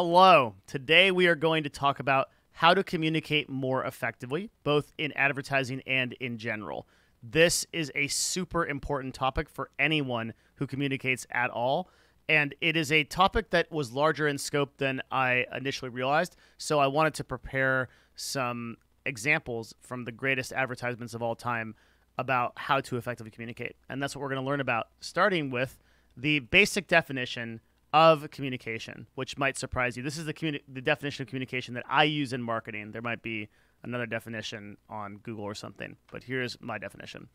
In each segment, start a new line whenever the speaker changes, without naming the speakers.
Hello. Today we are going to talk about how to communicate more effectively, both in advertising and in general. This is a super important topic for anyone who communicates at all, and it is a topic that was larger in scope than I initially realized, so I wanted to prepare some examples from the greatest advertisements of all time about how to effectively communicate. And that's what we're going to learn about, starting with the basic definition of communication, which might surprise you. This is the definition of communication that I use in marketing. There might be another definition on Google or something, but here's my definition.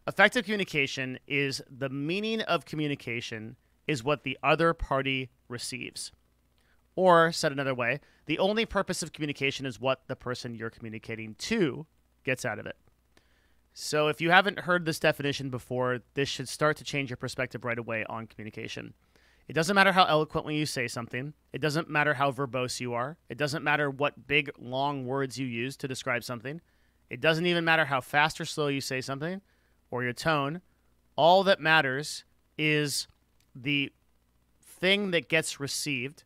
Effective communication is the meaning of communication is what the other party receives. Or, said another way, the only purpose of communication is what the person you're communicating to gets out of it. So if you haven't heard this definition before, this should start to change your perspective right away on communication. It doesn't matter how eloquently you say something. It doesn't matter how verbose you are. It doesn't matter what big, long words you use to describe something. It doesn't even matter how fast or slow you say something or your tone. All that matters is the thing that gets received,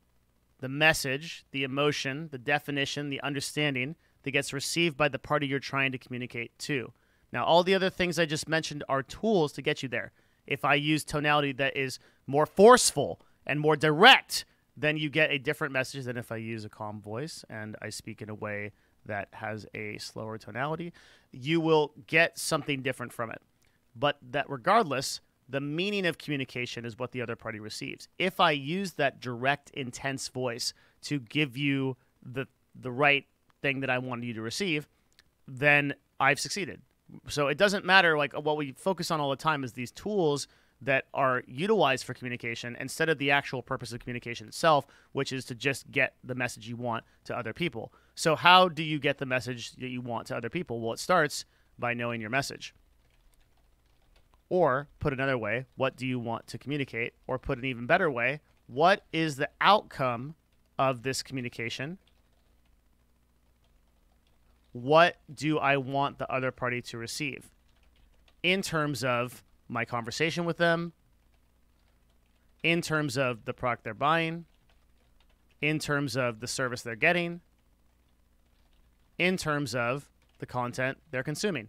the message, the emotion, the definition, the understanding that gets received by the party you're trying to communicate to. Now, all the other things I just mentioned are tools to get you there. If I use tonality that is more forceful and more direct, then you get a different message than if I use a calm voice and I speak in a way that has a slower tonality. You will get something different from it. But that regardless, the meaning of communication is what the other party receives. If I use that direct, intense voice to give you the right thing that I wanted you to receive, then I've succeeded. So it doesn't matter, like what we focus on all the time is these tools that are utilized for communication instead of the actual purpose of communication itself, which is to just get the message you want to other people. So how do you get the message that you want to other people? Well, it starts by knowing your message. Or, put another way, what do you want to communicate? Or put an even better way, what is the outcome of this communication? What do I want the other party to receive in terms of my conversation with them, in terms of the product they're buying, in terms of the service they're getting, in terms of the content they're consuming?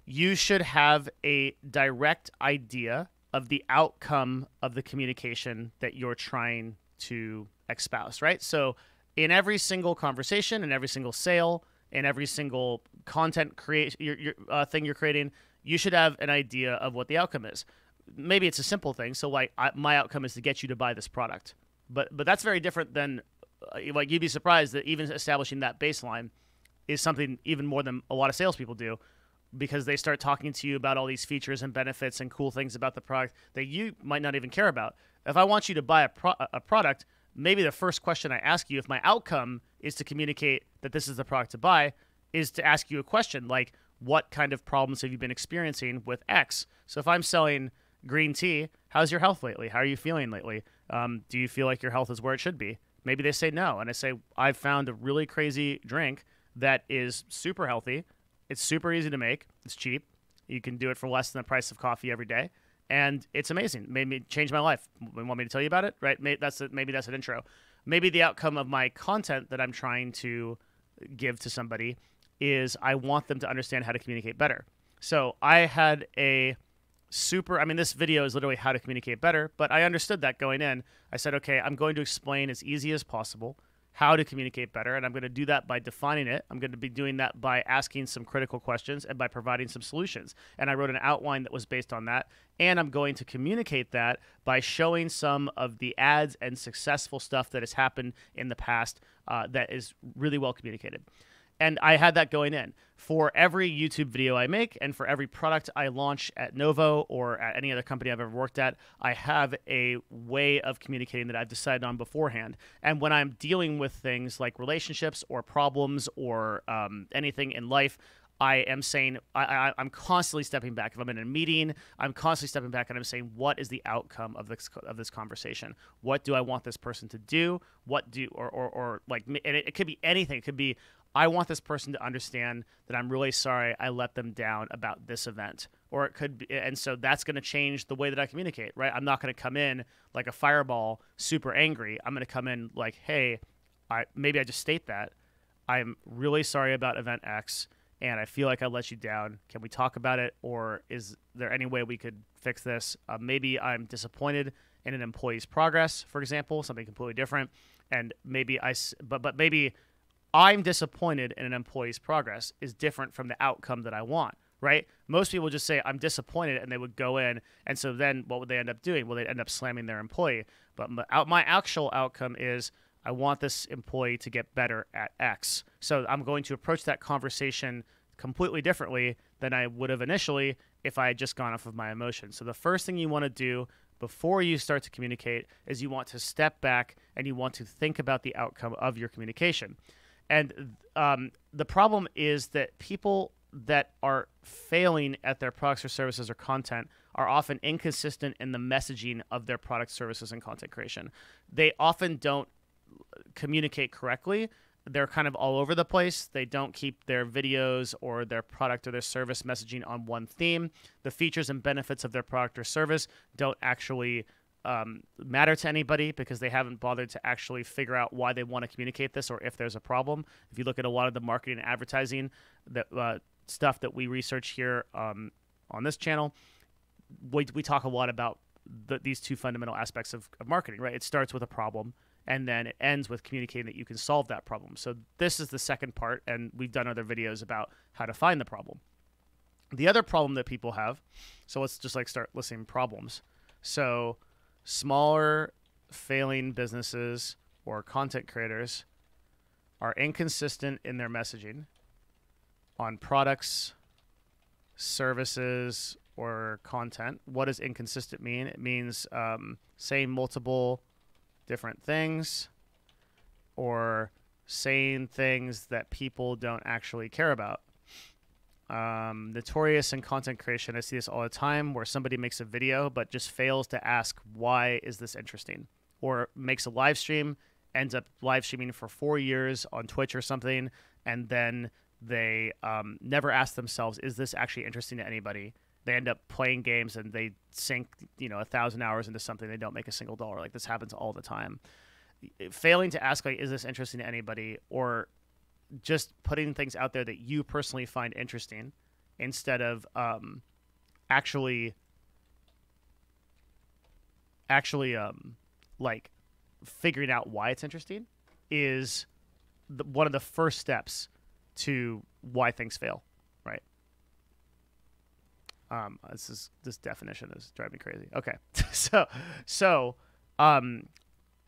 You should have a direct idea of the outcome of the communication that you're trying to espouse, right? So in every single conversation, in every single sale, in every single content thing you're creating, you should have an idea of what the outcome is. Maybe it's a simple thing. So like my outcome is to get you to buy this product. But that's very different than, like you'd be surprised that even establishing that baseline is something even more than a lot of salespeople do, because they start talking to you about all these features and benefits and cool things about the product that you might not even care about. If I want you to buy a product, maybe the first question I ask you, if my outcome is to communicate that this is the product to buy, is to ask you a question like, what kind of problems have you been experiencing with X? So if I'm selling green tea, how's your health lately? How are you feeling lately? Do you feel like your health is where it should be? Maybe they say no. And I say, I've found a really crazy drink that is super healthy. It's super easy to make. It's cheap. You can do it for less than the price of coffee every day. And it's amazing. Made me change my life. You want me to tell you about it? Right? Maybe that's an intro. Maybe the outcome of my content that I'm trying to give to somebody is I want them to understand how to communicate better. So I had this video is literally how to communicate better, but I understood that going in. I said, okay, I'm going to explain as easy as possible how to communicate better, and I'm going to do that by defining it. I'm going to be doing that by asking some critical questions and by providing some solutions. And I wrote an outline that was based on that, and I'm going to communicate that by showing some of the ads and successful stuff that has happened in the past that is really well communicated. And I had that going in. For every YouTube video I make and for every product I launch at Novo or at any other company I've ever worked at, I have a way of communicating that I've decided on beforehand. And when I'm dealing with things like relationships or problems or anything in life, I am saying, I'm constantly stepping back. If I'm in a meeting, I'm constantly stepping back and I'm saying, what is the outcome of this conversation? What do I want this person to do? And it could be anything. It could be, I want this person to understand that I'm really sorry I let them down about this event. or it could be, and so that's going to change the way that I communicate, right? I'm not going to come in like a fireball, super angry. I'm going to come in like, hey, maybe I just state that I'm really sorry about event X, and I feel like I let you down. Can we talk about it, or is there any way we could fix this? Maybe I'm disappointed in an employee's progress, for example, something completely different, and maybe but maybe I'm disappointed in an employee's progress is different from the outcome that I want, right? Most people just say, I'm disappointed, and they would go in. And so then what would they end up doing? Well, they'd end up slamming their employee. But my actual outcome is I want this employee to get better at X. So I'm going to approach that conversation completely differently than I would have initially if I had just gone off of my emotions. So the first thing you want to do before you start to communicate is you want to step back and you want to think about the outcome of your communication. And the problem is that people that are failing at their products or services or content are often inconsistent in the messaging of their products, services, and content creation. They often don't communicate correctly. They're kind of all over the place. They don't keep their videos or their product or their service messaging on one theme. The features and benefits of their product or service don't actually matter to anybody because they haven't bothered to actually figure out why they want to communicate this or if there's a problem. If you look at a lot of the marketing and advertising that stuff that we research here on this channel, we talk a lot about these two fundamental aspects of marketing, right? It starts with a problem, and then it ends with communicating that you can solve that problem. So this is the second part, and we've done other videos about how to find the problem. The other problem that people have, so let's just start listing problems. So smaller failing businesses or content creators are inconsistent in their messaging on products, services, or content. What does inconsistent mean? It means saying multiple different things or saying things that people don't actually care about. Notorious in content creation, I see this all the time where somebody makes a video but just fails to ask, why is this interesting? Or makes a live stream, ends up live streaming for 4 years on Twitch or something, and then they never ask themselves, is this actually interesting to anybody? They end up playing games and they sink 1,000 hours into something. They don't make a single dollar. Like, this happens all the time. Failing to ask, is this interesting to anybody, or just putting things out there that you personally find interesting instead of actually figuring out why it's interesting is one of the first steps to why things fail, right? This definition is driving me crazy. Okay, so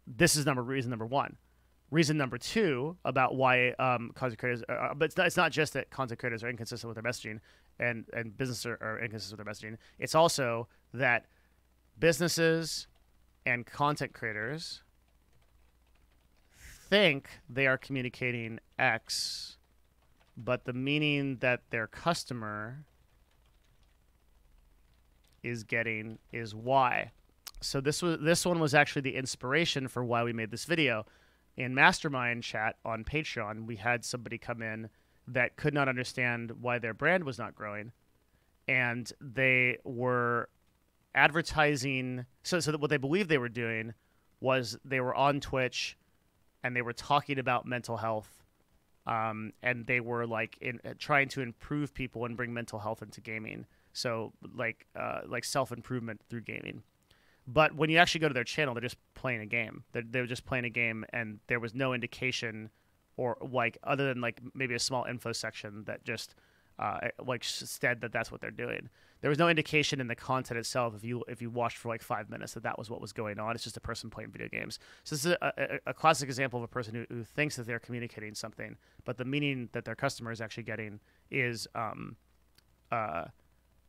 this is reason number one. Reason number two about why content creators, but it's not just that content creators are inconsistent with their messaging and businesses are inconsistent with their messaging. It's also that businesses and content creators think they are communicating X, but the meaning that their customer is getting is Y. So this one was actually the inspiration for why we made this video. In Mastermind chat on Patreon, we had somebody come in that could not understand why their brand was not growing, and they were advertising. So what they believed they were doing was they were on Twitch, and they were talking about mental health, and they were trying to improve people and bring mental health into gaming. So like self-improvement through gaming. But when you actually go to their channel, they're just playing a game. They were just playing a game, and there was no indication, or other than maybe a small info section that just said that that's what they're doing. There was no indication in the content itself. If you watched for 5 minutes, that was what was going on. It's just a person playing video games. So this is a classic example of a person who thinks that they're communicating something, but the meaning that their customer is actually getting is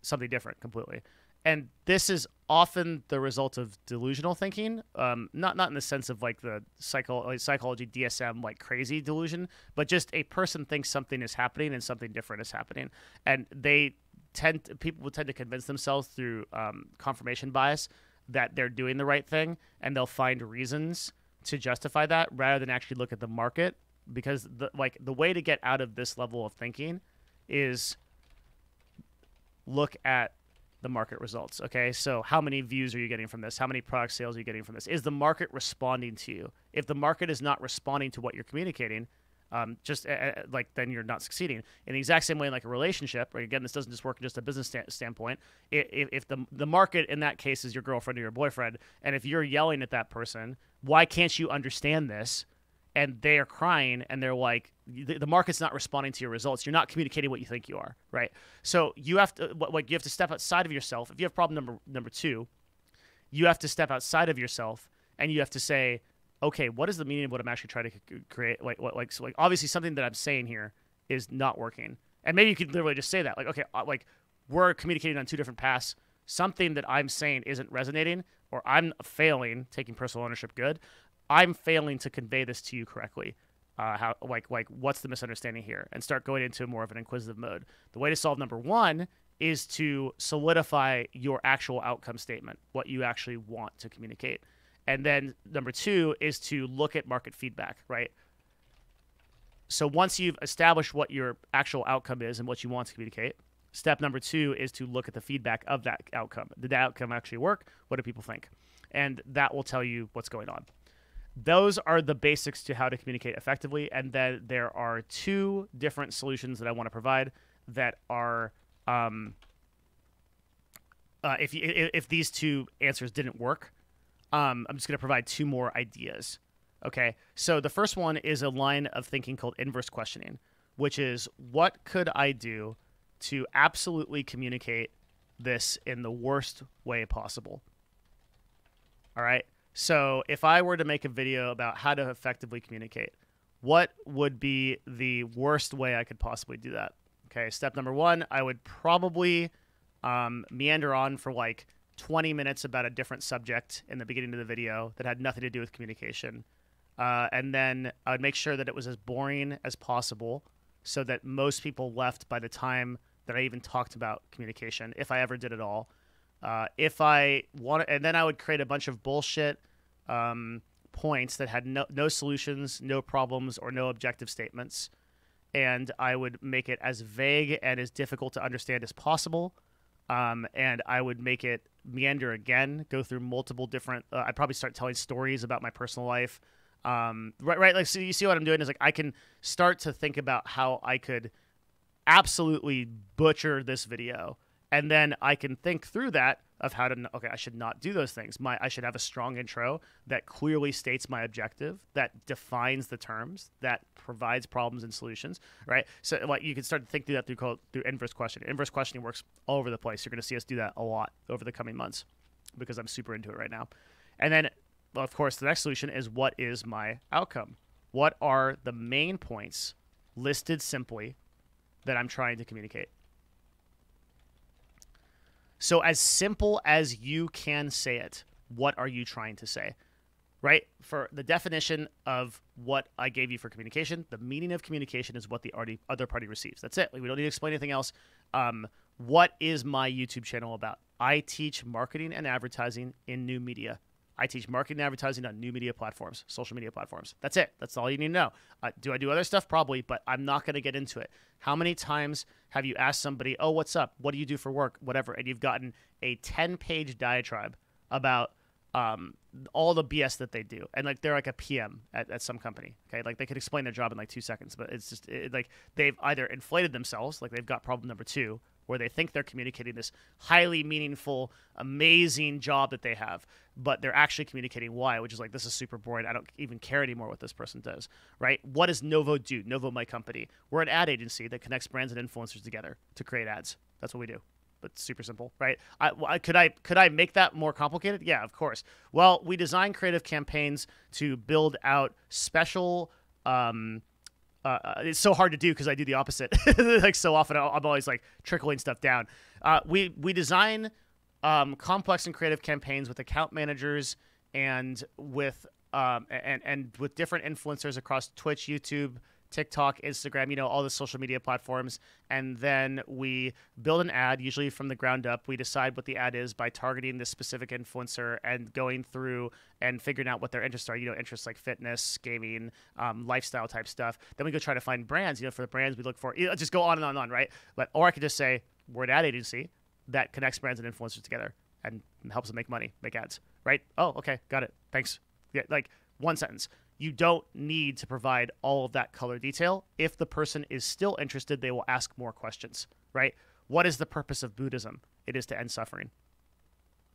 something different completely. And this is often the result of delusional thinking, not in the sense of the psychology DSM crazy delusion, but just a person thinks something is happening and something different is happening, and people will tend to convince themselves through confirmation bias that they're doing the right thing, and they'll find reasons to justify that rather than actually look at the market, because the way to get out of this level of thinking is look at the market results. Okay, so how many views are you getting from this? How many product sales are you getting from this? Is the market responding to you? If the market is not responding to what you're communicating, like then you're not succeeding. In the exact same way, like a relationship, right? Again, this doesn't just work in just a business standpoint. If the market in that case is your girlfriend or your boyfriend, and if you're yelling at that person, why can't you understand this? And they are crying, and they're like, the market's not responding to your results. You're not communicating what you think you are, right? So you have to step outside of yourself. If you have problem number two, you have to step outside of yourself, and you have to say, okay, what is the meaning of what I'm actually trying to create? So obviously something that I'm saying here is not working, and maybe you could literally just say that, like, okay, like we're communicating on two different paths. Something that I'm saying isn't resonating, or I'm failing, taking personal ownership. Good. I'm failing to convey this to you correctly. What's the misunderstanding here? And start going into more of an inquisitive mode. The way to solve number one is to solidify your actual outcome statement, what you actually want to communicate. And then number two is to look at market feedback, right? So once you've established what your actual outcome is and what you want to communicate, step number two is to look at the feedback of that outcome. Did that outcome actually work? What do people think? And that will tell you what's going on. Those are the basics to how to communicate effectively. And then there are two different solutions that I want to provide that are, if these two answers didn't work, I'm just going to provide two more ideas. Okay. So the first one is a line of thinking called inverse questioning, which is, what could I do to absolutely communicate this in the worst way possible? All right. So if I were to make a video about how to effectively communicate, what would be the worst way I could possibly do that? Okay, step number one, I would probably meander on for like 20 minutes about a different subject in the beginning of the video that had nothing to do with communication. And then I would make sure that it was as boring as possible so that most people left by the time that I even talked about communication, if I ever did at all. And then I would create a bunch of bullshit points that had no solutions, no problems, or no objective statements. And I would make it as vague and as difficult to understand as possible. And I would make it meander again, go through multiple different, I'd probably start telling stories about my personal life. Right. Like, so you see what I'm doing is like, I can start to think about how I could absolutely butcher this video. And then I can think through that of how to, okay, I should not do those things. I should have a strong intro that clearly states my objective, that defines the terms, that provides problems and solutions, right? So like, you can start to think through that through inverse questioning. Inverse questioning works all over the place. You're going to see us do that a lot over the coming months because I'm super into it right now. And then, well, of course, the next solution is, what is my outcome? What are the main points listed simply that I'm trying to communicate? So as simple as you can say it, what are you trying to say, right? For the definition of what I gave you for communication, the meaning of communication is what the other party receives. That's it. We don't need to explain anything else. What is my YouTube channel about? I teach marketing and advertising in new media. I teach marketing and advertising on new media platforms, social media platforms. That's it. That's all you need to know. Do I do other stuff? Probably, but I'm not going to get into it. How many times have you asked somebody, oh, what's up? What do you do for work? Whatever. And you've gotten a 10-page diatribe about all the BS that they do. And like, they're like a PM at some company. Okay. Like, they could explain their job in like 2 seconds, but it's just like they've either inflated themselves, like they've got problem number two, where they think they're communicating this highly meaningful, amazing job that they have, but they're actually communicating why, which is like, this is super boring. I don't even care anymore what this person does, right? What does Novo do? Novo, my company. We're an ad agency that connects brands and influencers together to create ads. That's what we do. But super simple, right? Could I make that more complicated? Yeah, of course. Well, we design creative campaigns to build out special it's so hard to do because I do the opposite. Like, so often I'm always like trickling stuff down. We design complex and creative campaigns with account managers and with with different influencers across Twitch, YouTube, TikTok, Instagram, all the social media platforms. And then we build an ad, usually from the ground up. We decide what the ad is by targeting this specific influencer and going through and figuring out what their interests are, interests like fitness, gaming, lifestyle type stuff. Then we go try to find brands, for the brands we look for, just go on and on and on, right? Or I could just say, we're an ad agency that connects brands and influencers together and helps them make money, make ads, right? Oh, okay, got it. Thanks. Yeah, like one sentence. You don't need to provide all of that color detail. If the person is still interested, they will ask more questions, right? What is the purpose of Buddhism? It is to end suffering.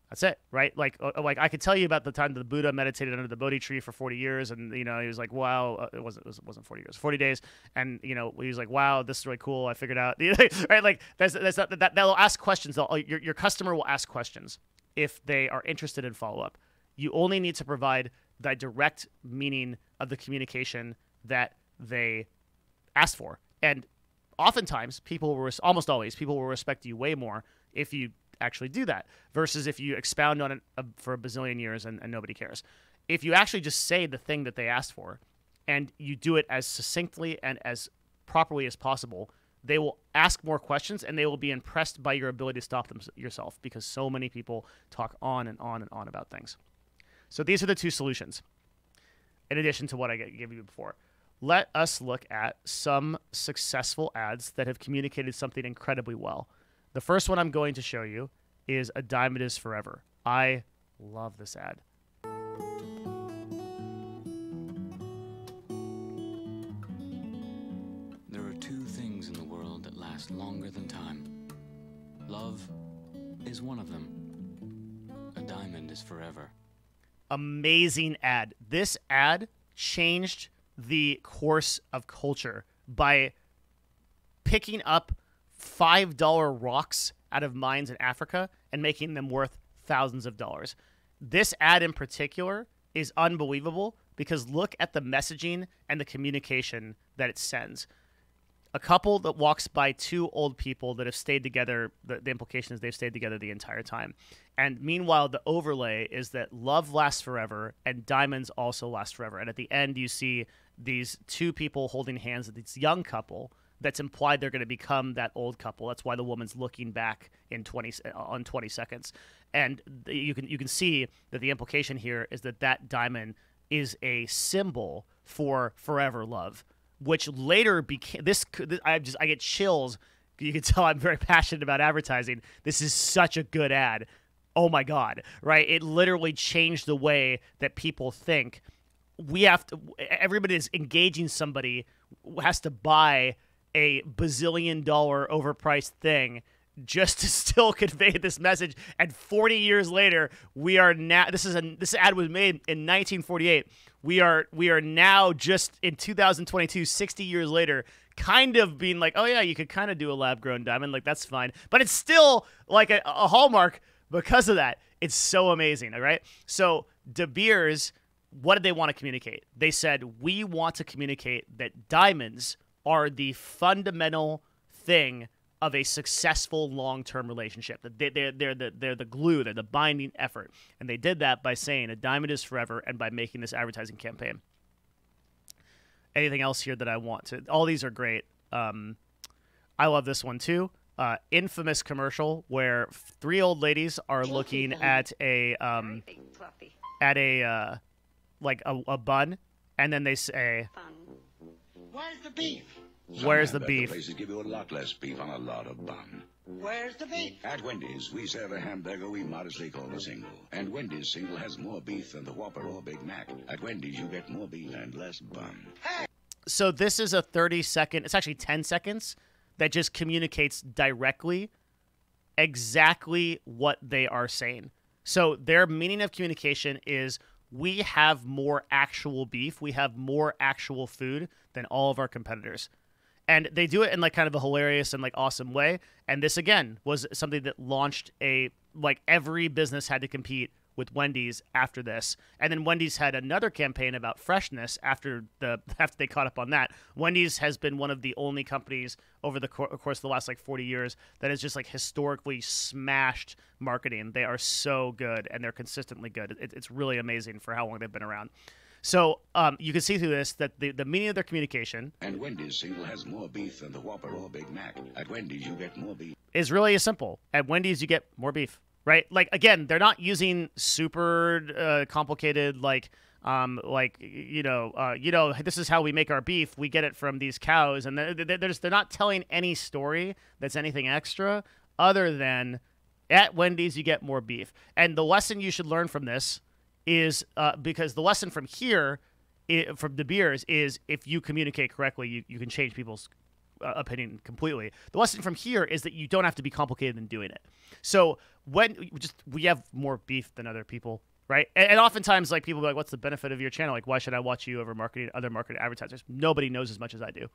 That's it, right? Like I could tell you about the time that the Buddha meditated under the Bodhi tree for 40 years, and he was like, "Wow, it wasn't 40 years, 40 days," and he was like, "Wow, this is really cool. I figured out," right? Like that's not, they'll ask questions. Your customer will ask questions if they are interested in follow up. You only need to provide the direct meaning of the communication that they asked for, and oftentimes almost always people will respect you way more if you actually do that versus if you expound on it for a bazillion years and nobody cares. If you actually just say the thing that they asked for and you do it as succinctly and as properly as possible, they will ask more questions and they will be impressed by your ability to stop them yourself, because so many people talk on and on and on about things. So these are the two solutions in addition to what I gave you before. Let us look at some successful ads that have communicated something incredibly well. The first one I'm going to show you is A Diamond is Forever. I love this ad.
There are two things in the world that last longer than time. Love is one of them. A diamond is forever.
Amazing ad. This ad changed the course of culture by picking up $5 rocks out of mines in Africa and making them worth thousands of dollars. This ad in particular is unbelievable because look at the messaging and the communication that it sends. A couple that walks by two old people that have stayed together, the implication is they've stayed together the entire time. And meanwhile, the overlay is that love lasts forever and diamonds also last forever. And at the end, you see these two people holding hands, this young couple that's implied they're going to become that old couple. That's why the woman's looking back in 20 seconds. And you can see that the implication here is that diamond is a symbol for forever love, which later became this. I get chills. You can tell I'm very passionate about advertising. This is such a good ad. Oh my God, right? It literally changed the way that people think. Everybody is engaging somebody has to buy a bazillion-dollar overpriced thing just to still convey this message. And 40 years later, we are now. This ad was made in 1948. We are now just in 2022, 60 years later, kind of being like, oh yeah, you could kind of do a lab-grown diamond, like that's fine, but it's still like a hallmark because of that. It's so amazing. All right, so De Beers, what did they want to communicate? They said, we want to communicate that diamonds are the fundamental thing of a successful long-term relationship. They're the glue, they're the binding effort. And they did that by saying a diamond is forever and by making this advertising campaign. Anything else here that I want to? All these are great. I love this one too. Infamous commercial where three old ladies are looking at a bun, and then they say,
"Where's the beef?"
Where's the beef?
Places give you a lot less beef on a lot of bun.
Where's the beef?
At Wendy's, we serve a hamburger we modestly call a single. And Wendy's single has more beef than the Whopper or Big Mac. At Wendy's, you get more beef and less bun.
So this is a 30-second, it's actually 10 seconds, that just communicates directly exactly what they are saying. So their meaning of communication is, we have more actual beef, we have more actual food than all of our competitors. And they do it in like kind of a hilarious and like awesome way. And this again was something that launched every business had to compete with Wendy's after this. And then Wendy's had another campaign about freshness after they caught up on that. Wendy's has been one of the only companies over the course of the last 40 years that has just historically smashed marketing. They are so good and they're consistently good. It's really amazing for how long they've been around. So you can see through this that the meaning of their communication,
and Wendy's single has more beef than the Whopper or Big Mac. At Wendy's, you get more beef.
Is really simple. At Wendy's, you get more beef, right? Like, again, they're not using super complicated this is how we make our beef. We get it from these cows, and they're not telling any story that's anything extra other than At Wendy's, you get more beef. And the lesson you should learn from this is because the lesson from here, from De Beers, is if you communicate correctly, you can change people's opinion completely. The lesson from here is that you don't have to be complicated in doing it. So when we have more beef than other people, right? And oftentimes, like, people be like, "What's the benefit of your channel? Like, why should I watch you over other marketing advertisers?" Nobody knows as much as I do.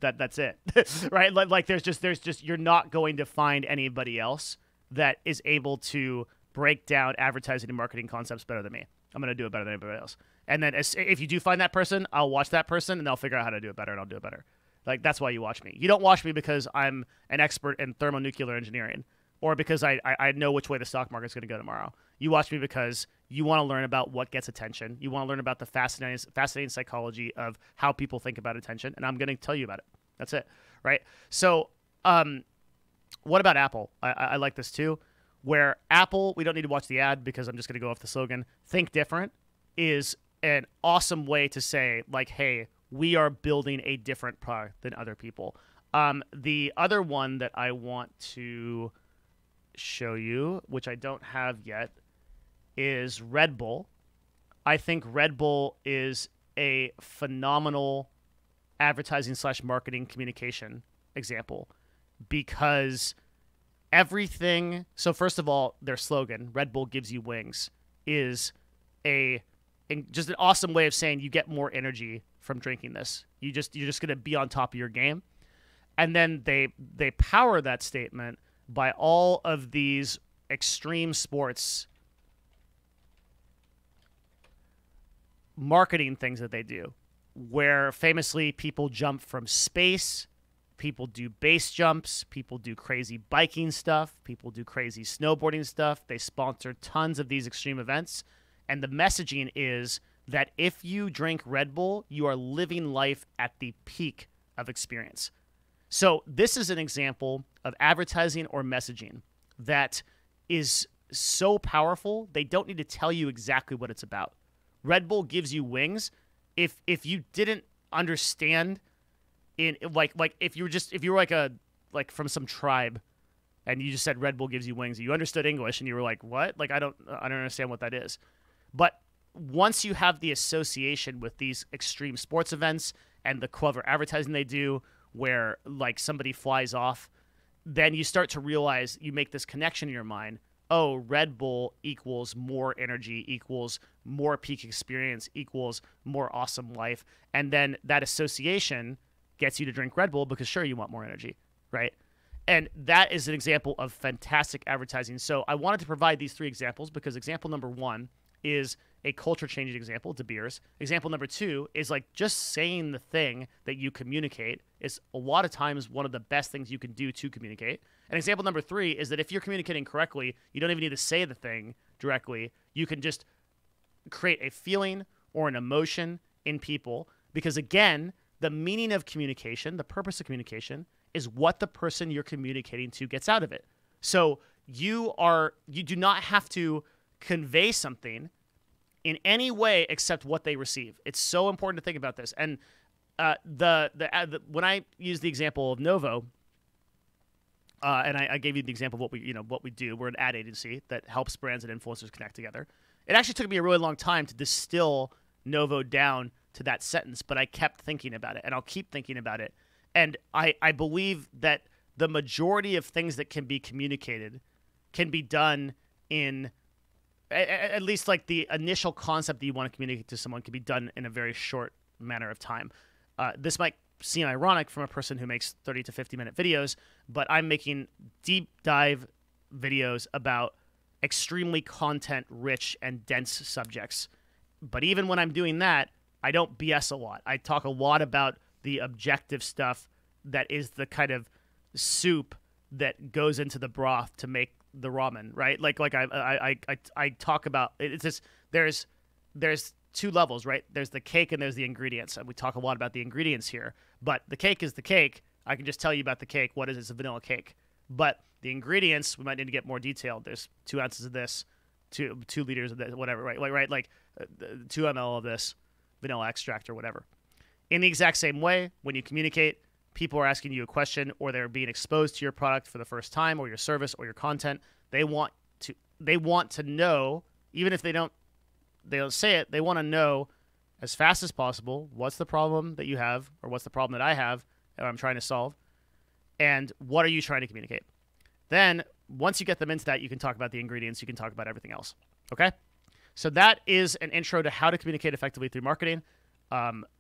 That's it, right? Like there's just you're not going to find anybody else that is able to break down advertising and marketing concepts better than me. I'm going to do it better than anybody else. And then if you do find that person, I'll watch that person and they'll figure out how to do it better, and I'll do it better. Like, that's why you watch me. You don't watch me because I'm an expert in thermonuclear engineering or because I know which way the stock market's going to go tomorrow. You watch me because you want to learn about what gets attention. You want to learn about the fascinating psychology of how people think about attention, and I'm going to tell you about it. That's it, right? So what about Apple? I like this too, where Apple, we don't need to watch the ad because I'm just going to go off the slogan, think different, is an awesome way to say, like, hey, we are building a different product than other people. The other one that I want to show you, which I don't have yet, is Red Bull. I think Red Bull is a phenomenal advertising / marketing communication example because everything. So first of all, their slogan, Red Bull gives you wings, is just an awesome way of saying you get more energy from drinking this. You're just going to be on top of your game. And then they power that statement by all of these extreme sports marketing things that they do, where famously people jump from space, people do base jumps, people do crazy biking stuff, people do crazy snowboarding stuff. They sponsor tons of these extreme events. And the messaging is that if you drink Red Bull, you are living life at the peak of experience. So this is an example of advertising or messaging that is so powerful, they don't need to tell you exactly what it's about. Red Bull gives you wings. If you didn't understand in like if you were like from some tribe and you just said Red Bull gives you wings, you understood English and you were like, what? Like I don't understand what that is. But once you have the association with these extreme sports events and the clever advertising they do, where like somebody flies off, then you start to realize, you make this connection in your mind. Oh, Red Bull equals more energy, equals more peak experience, equals more awesome life. And then that association gets you to drink Red Bull because sure, you want more energy, right? And that is an example of fantastic advertising. So I wanted to provide these three examples because example number one is a culture-changing example, De Beers. Example number two is like just saying the thing that you communicate is a lot of times one of the best things you can do to communicate. And example number three is that if you're communicating correctly, you don't even need to say the thing directly. You can just create a feeling or an emotion in people because, again, the meaning of communication, the purpose of communication, is what the person you're communicating to gets out of it. So you do not have to convey something in any way except what they receive. It's so important to think about this. And when I use the example of Novo, and I gave you the example of what we do. We're an ad agency that helps brands and influencers connect together. It actually took me a really long time to distill Novo down to that sentence, but I kept thinking about it, and I'll keep thinking about it. And I believe that the majority of things that can be communicated can be done in at least like the initial concept that you want to communicate to someone can be done in a very short manner of time. This might seem ironic from a person who makes 30 to 50-minute videos, but I'm making deep dive videos about extremely content-rich and dense subjects. But even when I'm doing that, I don't BS a lot. I talk a lot about the objective stuff that is the kind of soup that goes into the broth to make the ramen, right? Like I talk about it's just there's two levels, right? There's the cake and there's the ingredients. And we talk a lot about the ingredients here, but the cake is the cake. I can just tell you about the cake. What is it? It's a vanilla cake. But the ingredients, we might need to get more detailed. There's 2 ounces of this, 2 liters of this, whatever, right? Like 2 ml of this vanilla extract or whatever. In the exact same way, when you communicate, people are asking you a question or they're being exposed to your product for the first time or your service or your content. They want to know, even if they don't say it, they want to know as fast as possible what's the problem that you have, or what's the problem that I have that I'm trying to solve, and what are you trying to communicate. Then once you get them into that, you can talk about the ingredients, you can talk about everything else. Okay? So that is an intro to how to communicate effectively through marketing.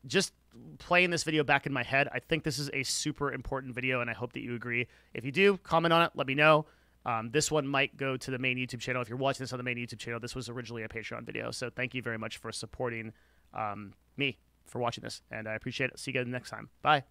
Just playing this video back in my head, I think this is a super important video, and I hope that you agree. If you do, comment on it, let me know. This one might go to the main YouTube channel. If you're watching this on the main YouTube channel, this was originally a Patreon video. So thank you very much for supporting me for watching this, and I appreciate it. See you guys next time. Bye.